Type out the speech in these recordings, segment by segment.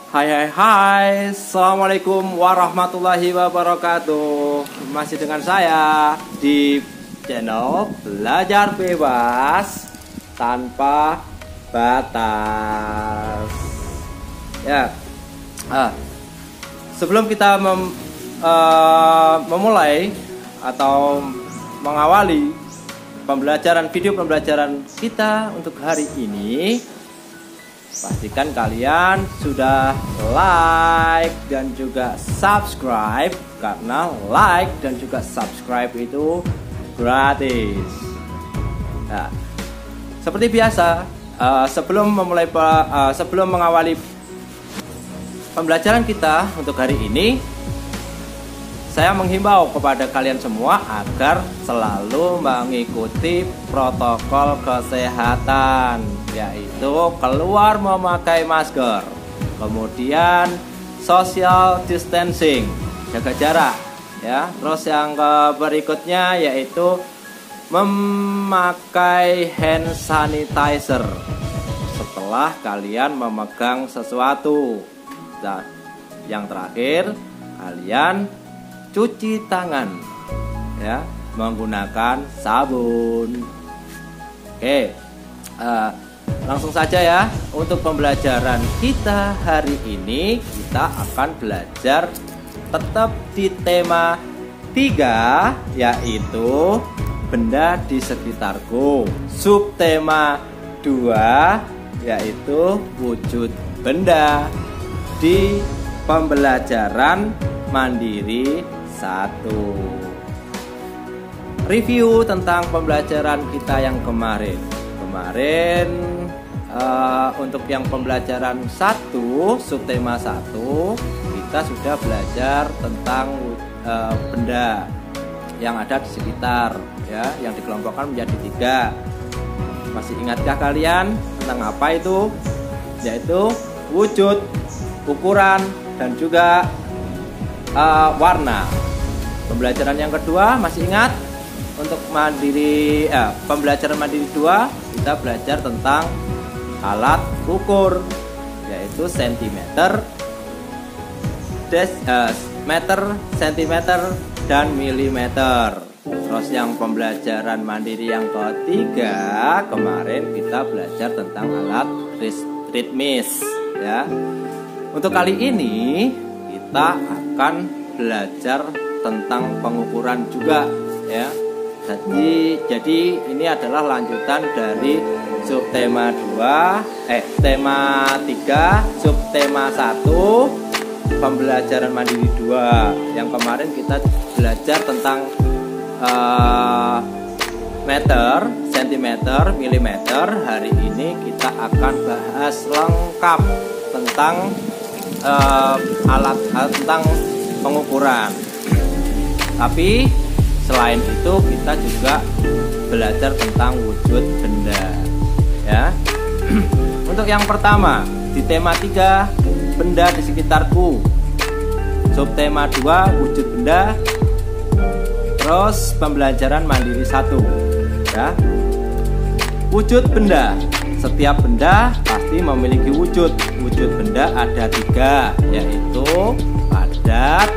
Hai, Assalamualaikum warahmatullahi wabarakatuh. Masih dengan saya di channel Belajar Bebas Tanpa Batas. Ya, sebelum kita memulai atau mengawali video pembelajaran kita untuk hari ini, pastikan kalian sudah like dan juga subscribe, karena like dan juga subscribe itu gratis. Nah, seperti biasa, sebelum mengawali pembelajaran kita untuk hari ini, saya menghimbau kepada kalian semua agar selalu mengikuti protokol kesehatan, yaitu keluar memakai masker, kemudian social distancing, jaga jarak, ya. Terus yang berikutnya yaitu memakai hand sanitizer setelah kalian memegang sesuatu. Dan yang terakhir, kalian cuci tangan, ya, menggunakan sabun. Oke, langsung saja ya. Untuk pembelajaran kita hari ini, kita akan belajar tetap di tema 3, yaitu benda di sekitarku. Subtema 2, yaitu wujud benda di pembelajaran mandiri 1. Review tentang pembelajaran kita yang kemarin. Untuk yang pembelajaran 1, subtema 1, kita sudah belajar tentang benda yang ada di sekitar, ya, yang dikelompokkan menjadi 3. Masih ingatkah kalian tentang apa itu? Yaitu wujud, ukuran, dan juga warna. Pembelajaran yang kedua, masih ingat? Untuk pembelajaran mandiri 2, kita belajar tentang alat ukur, yaitu sentimeter, meter, sentimeter, dan milimeter. Terus yang pembelajaran mandiri yang ketiga, kemarin kita belajar tentang alat ritmis, ya. Untuk kali ini kita akan belajar tentang pengukuran juga, ya. Jadi ini adalah lanjutan dari subtema 3, subtema 1, pembelajaran mandiri 2. Yang kemarin kita belajar tentang meter, sentimeter, milimeter. Hari ini kita akan bahas lengkap tentang tentang pengukuran. Tapi selain itu kita juga belajar tentang wujud benda, ya. Untuk yang pertama, di tema 3, benda di sekitarku. Subtema 2, wujud benda. Terus pembelajaran mandiri 1, ya. Wujud benda. Setiap benda pasti memiliki wujud. Wujud benda ada 3, yaitu padat,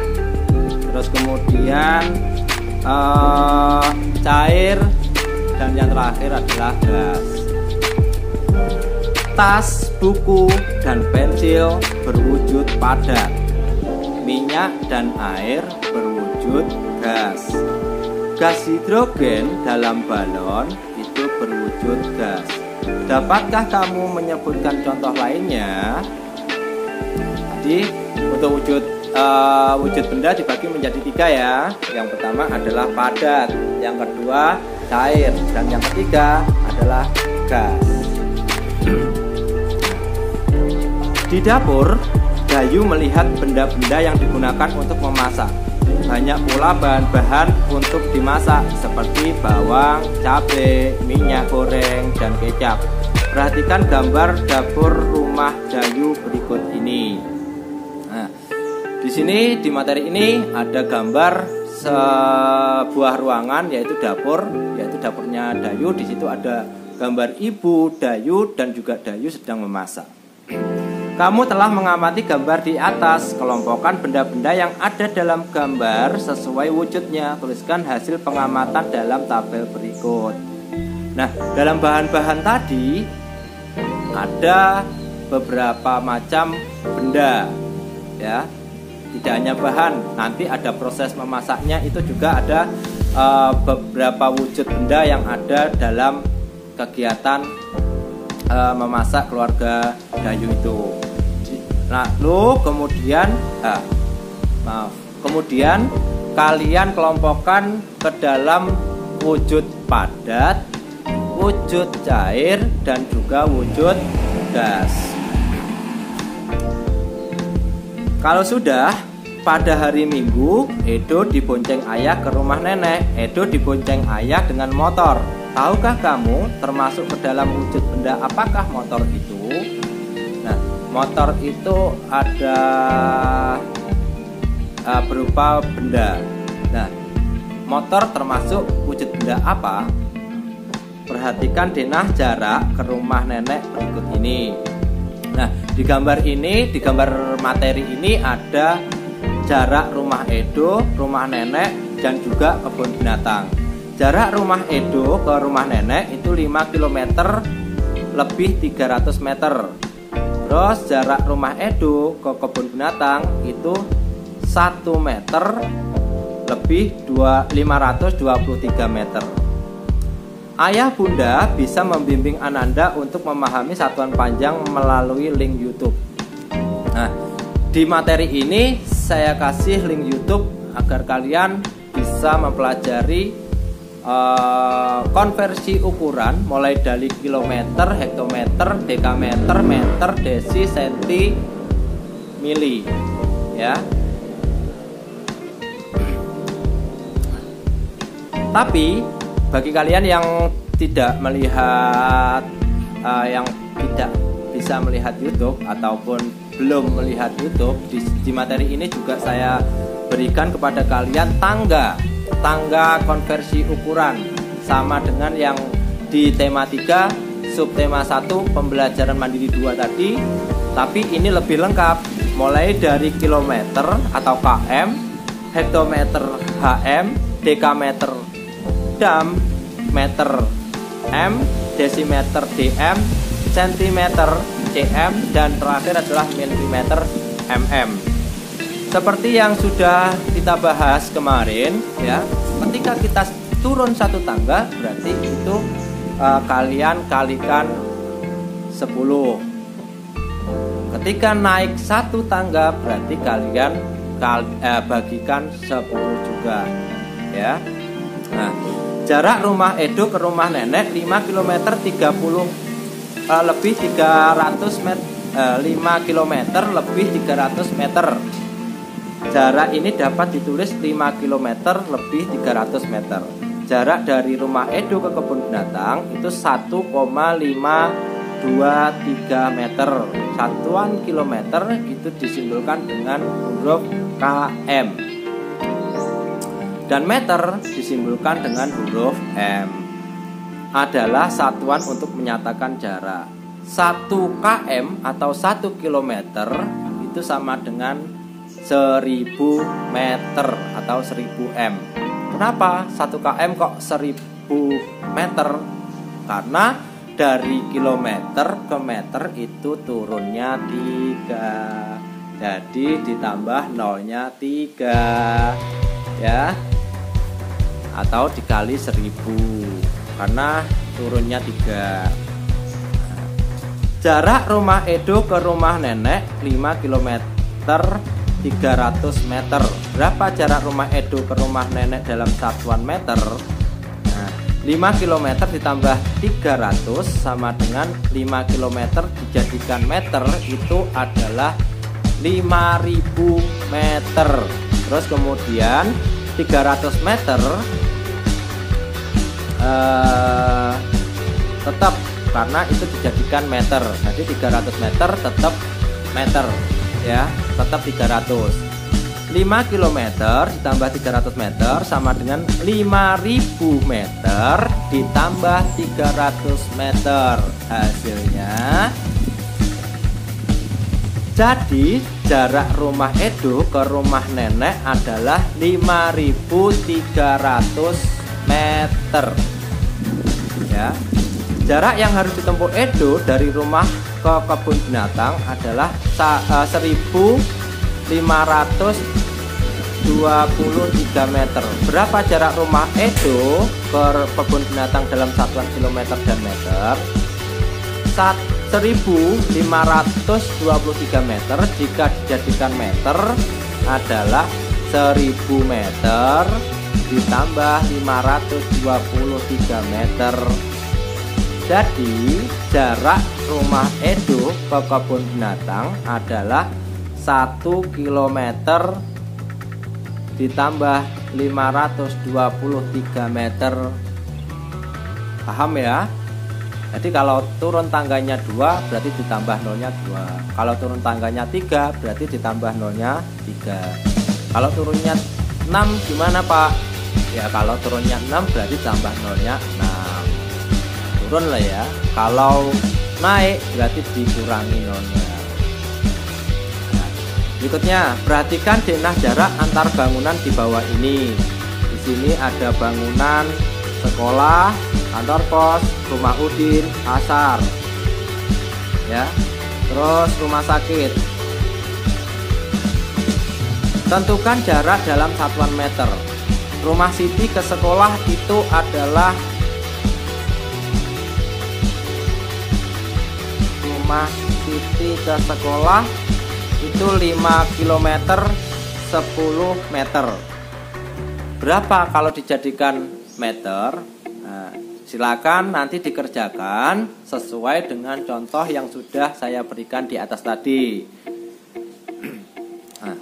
terus kemudian cair, dan yang terakhir adalah gas. Tas, buku, dan pensil berwujud padat. Minyak dan air berwujud gas. Gas hidrogen dalam balon itu berwujud gas. Dapatkah kamu menyebutkan contoh lainnya? Jadi untuk wujud benda dibagi menjadi 3, ya. Yang pertama adalah padat, yang kedua cair, dan yang ketiga adalah gas. Di dapur, Dayu melihat benda-benda yang digunakan untuk memasak. Banyak pula bahan-bahan untuk dimasak seperti bawang, cabai, minyak goreng, dan kecap. Perhatikan gambar dapur rumah Dayu berikut ini. Nah, di sini di materi ini ada gambar sebuah ruangan, yaitu dapurnya Dayu. Di situ ada gambar ibu Dayu dan juga Dayu sedang memasak. Kamu telah mengamati gambar di atas. Kelompokkan benda-benda yang ada dalam gambar sesuai wujudnya. Tuliskan hasil pengamatan dalam tabel berikut. Nah, dalam bahan-bahan tadi ada beberapa macam benda, ya. Tidak hanya bahan, nanti ada proses memasaknya, itu juga ada beberapa wujud benda yang ada dalam kegiatan memasak keluarga Dayu itu. Lalu kemudian kalian kelompokkan ke dalam wujud padat, wujud cair, dan juga wujud gas. Kalau sudah, pada hari Minggu, Edo dibonceng ayah ke rumah nenek. Edo dibonceng ayah dengan motor. Tahukah kamu termasuk ke dalam wujud benda apakah motor itu? Nah, motor itu ada berupa benda. Nah, motor termasuk wujud benda apa? Perhatikan denah jarak ke rumah nenek berikut ini. Nah, di gambar materi ini ada jarak rumah Edo, rumah nenek, dan juga kebun binatang. Jarak rumah Edo ke rumah nenek itu 5 km lebih 300 meter. Terus jarak rumah Edo ke kebun binatang itu 1 meter lebih 523 meter. Ayah bunda bisa membimbing Ananda untuk memahami satuan panjang melalui link YouTube. Nah, di materi ini saya kasih link YouTube agar kalian bisa mempelajari konversi ukuran mulai dari kilometer, hektometer, dekameter, meter, desi, senti, mili, ya. Tapi bagi kalian yang tidak melihat, yang tidak bisa melihat YouTube ataupun belum melihat YouTube, di materi ini juga saya berikan kepada kalian tangga konversi ukuran sama dengan yang di tema 3 subtema 1 pembelajaran mandiri 2 tadi, tapi ini lebih lengkap mulai dari kilometer atau km, hektometer hm, dekameter dam, meter m, desimeter dm, sentimeter cm, dan terakhir adalah milimeter mm. Seperti yang sudah kita bahas kemarin, ya, ketika kita turun satu tangga berarti itu kalian kalikan 10. Ketika naik satu tangga berarti kalian bagikan 10 juga, ya. Nah, jarak rumah Edo ke rumah nenek 5 km 30 lebih 300 meter, 5 km lebih 300 meter. Jarak ini dapat ditulis 5 km lebih 300 meter. Jarak dari rumah Edo ke kebun binatang itu 1,523 meter. Satuan kilometer itu disimbolkan dengan huruf km. Dan meter disimbolkan dengan huruf M. Adalah satuan untuk menyatakan jarak. 1 km atau 1 kilometer itu sama dengan 1000 meter atau 1000 m. Kenapa 1 km kok 1000 meter? Karena dari kilometer ke meter itu turunnya 3. Jadi ditambah nolnya 3, ya, atau dikali 1000 karena turunnya 3. Jarak rumah Edo ke rumah nenek 5 km 300 meter. Berapa jarak rumah Edo ke rumah nenek dalam satuan meter? Nah, 5 km ditambah 300 sama dengan 5 km dijadikan meter itu adalah 5000 meter. Terus kemudian 300 meter tetap karena itu dijadikan meter. Jadi 300 meter tetap meter, ya, tetap 300. 5 km ditambah 300 meter sama dengan 5000 meter ditambah 300 meter. Hasilnya Jadi jarak rumah Edo ke rumah nenek adalah 5.300 meter. Ya. Jarak yang harus ditempuh Edo dari rumah ke kebun binatang adalah 1.523 meter. Berapa jarak rumah Edo ke kebun binatang dalam satuan kilometer dan meter? 1.523 meter jika dijadikan meter adalah 1.000 meter ditambah 523 meter. Jadi jarak rumah Edo ke kebun binatang adalah 1 km ditambah 523 meter. Paham ya? Jadi kalau turun tangganya 2 berarti ditambah nolnya 2. Kalau turun tangganya 3 berarti ditambah nolnya 3. Kalau turunnya 6 gimana Pak? Ya kalau turunnya 6 berarti tambah nolnya 6. Turun lah ya. Kalau naik berarti dikurangi nolnya. Nah, berikutnya perhatikan denah jarak antar bangunan di bawah ini. Di sini ada bangunan sekolah, kantor pos, rumah Udin, pasar, ya, terus rumah sakit. Tentukan jarak dalam satuan meter. Rumah Siti ke sekolah itu adalah ke sekolah itu 5 km 10 meter. Berapa kalau dijadikan meter? Nah, silakan nanti dikerjakan sesuai dengan contoh yang sudah saya berikan di atas tadi. Nah,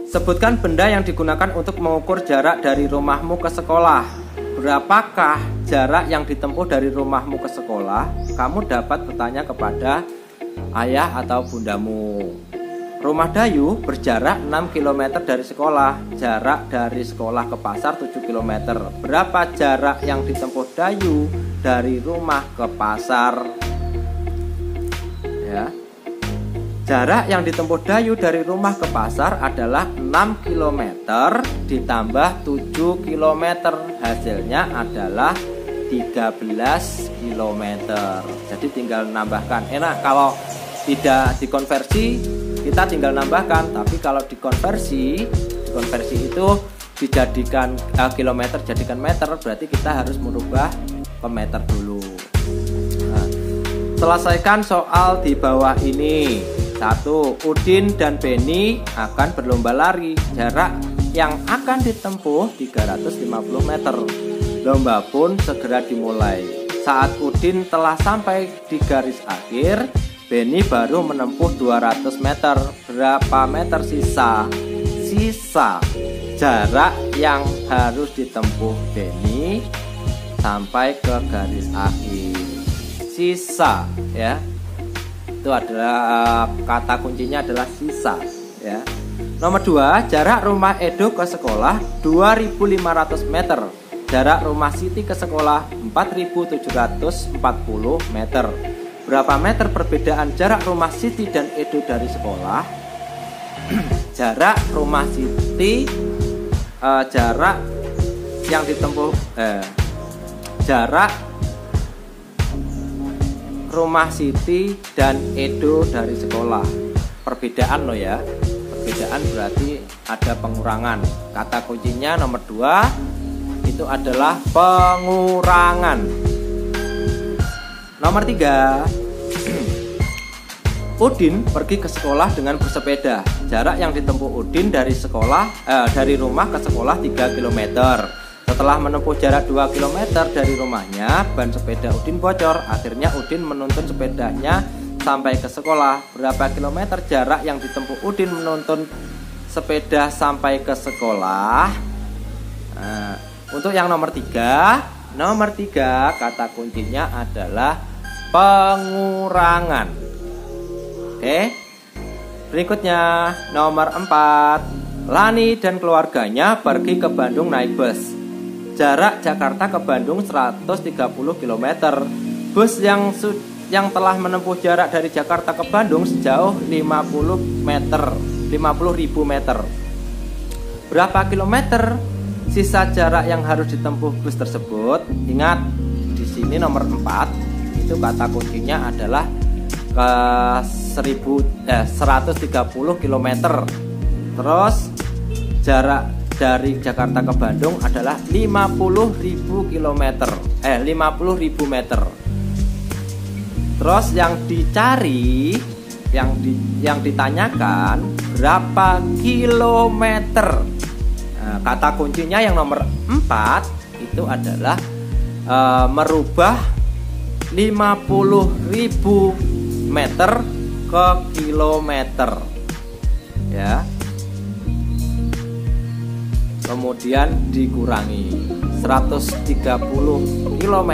sebutkan benda yang digunakan untuk mengukur jarak dari rumahmu ke sekolah. Berapakah jarak yang ditempuh dari rumahmu ke sekolah? Kamu dapat bertanya kepada ayah atau bundamu. Rumah Dayu berjarak 6 km dari sekolah. Jarak dari sekolah ke pasar 7 km. Berapa jarak yang ditempuh Dayu dari rumah ke pasar? Ya. Jarak yang ditempuh Dayu dari rumah ke pasar adalah 6 km ditambah 7 km. Hasilnya adalah 13 km. Jadi tinggal nambahkan. Enak kalau tidak dikonversi, kita tinggal nambahkan. Tapi kalau dikonversi itu dijadikan kilometer jadikan meter, berarti kita harus merubah ke meter dulu. Nah, selesaikan soal di bawah ini. 1. Udin dan Beni akan berlomba lari. Jarak yang akan ditempuh 350 meter. Lomba pun segera dimulai. Saat Udin telah sampai di garis akhir, Beni baru menempuh 200 meter. Berapa meter sisa? Sisa jarak yang harus ditempuh Beni sampai ke garis akhir. Sisa, ya. Itu adalah kata kuncinya adalah sisa, ya. Nomor 2, jarak rumah Edo ke sekolah 2.500 meter. Jarak rumah Siti ke sekolah 4.740 meter. Berapa meter perbedaan jarak rumah Siti dan Edo dari sekolah? Jarak rumah Siti, jarak yang ditempuh, jarak rumah Siti dan Edo dari sekolah. Perbedaan loh ya. Perbedaan berarti ada pengurangan. Kata kuncinya nomor 2 itu adalah pengurangan. Nomor 3, Udin pergi ke sekolah dengan bersepeda. Jarak yang ditempuh Udin dari rumah ke sekolah 3 km. Setelah menempuh jarak 2 km dari rumahnya, ban sepeda Udin bocor. Akhirnya Udin menuntun sepedanya sampai ke sekolah. Berapa kilometer jarak yang ditempuh Udin menuntun sepeda sampai ke sekolah? Nah, untuk yang nomor 3 kata kuncinya adalah pengurangan. Oke. Berikutnya nomor 4, Lani dan keluarganya pergi ke Bandung naik bus. Jarak Jakarta ke Bandung 130 km. Bus yang yang telah menempuh jarak dari Jakarta ke Bandung sejauh 50.000 meter. Berapa kilometer sisa jarak yang harus ditempuh bus tersebut? Ingat, di sini nomor 4 itu kata kuncinya adalah ke 130 km. Terus jarak dari Jakarta ke Bandung adalah 50.000 meter. Terus yang dicari, yang ditanyakan berapa kilometer. Nah, kata kuncinya yang nomor 4 itu adalah merubah 50.000 meter ke kilometer, ya. Kemudian dikurangi 130 km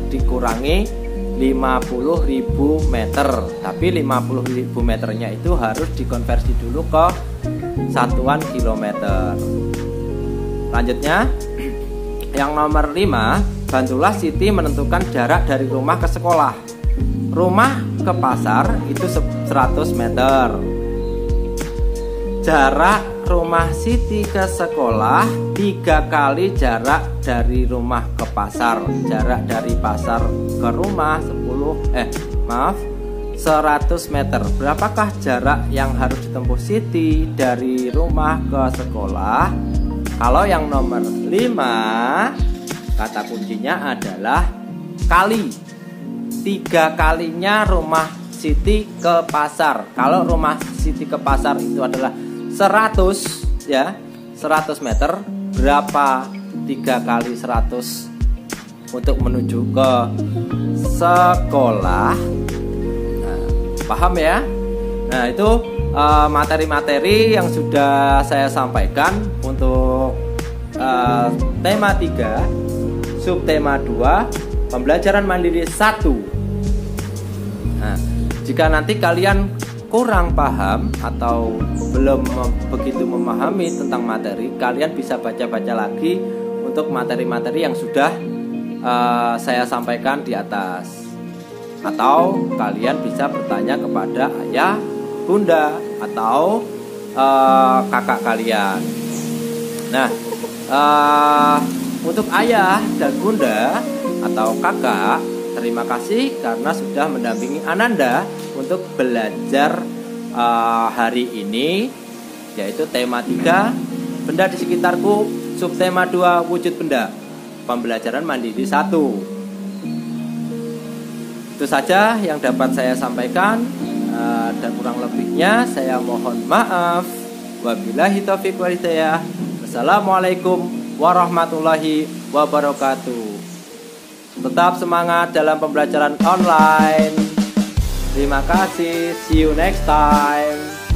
dikurangi 50.000 meter. Tapi 50.000 meternya itu harus dikonversi dulu ke satuan kilometer. Selanjutnya yang nomor 5, bantulah Siti menentukan jarak dari rumah ke sekolah. Rumah ke pasar itu 100 meter. Jarak rumah Siti ke sekolah 3 kali jarak dari rumah ke pasar. Jarak dari pasar ke rumah 100 meter. Berapakah jarak yang harus ditempuh Siti dari rumah ke sekolah? Kalau yang nomor 5, kata kuncinya adalah kali. 3 kalinya rumah Siti ke pasar. Kalau rumah Siti ke pasar itu adalah 100, ya, 100 meter. Berapa 3 kali 100 untuk menuju ke sekolah? Nah, paham ya? Nah, itu materi-materi yang sudah saya sampaikan untuk tema 3, subtema 2, pembelajaran mandiri 1. Nah, jika nanti kalian kurang paham atau belum begitu memahami tentang materi, kalian bisa baca-baca lagi untuk materi-materi yang sudah saya sampaikan di atas. Atau kalian bisa bertanya kepada ayah, bunda, atau kakak kalian. Nah, untuk ayah dan bunda atau kakak, terima kasih karena sudah mendampingi Ananda untuk belajar hari ini, yaitu tema 3, benda di sekitarku, subtema 2, wujud benda, pembelajaran mandiri 1. Itu saja yang dapat saya sampaikan, dan kurang lebihnya saya mohon maaf. Wabillahi taufiq wal hidayah. Wassalamualaikum warahmatullahi wabarakatuh. Tetap semangat dalam pembelajaran online. Terima kasih. See you next time.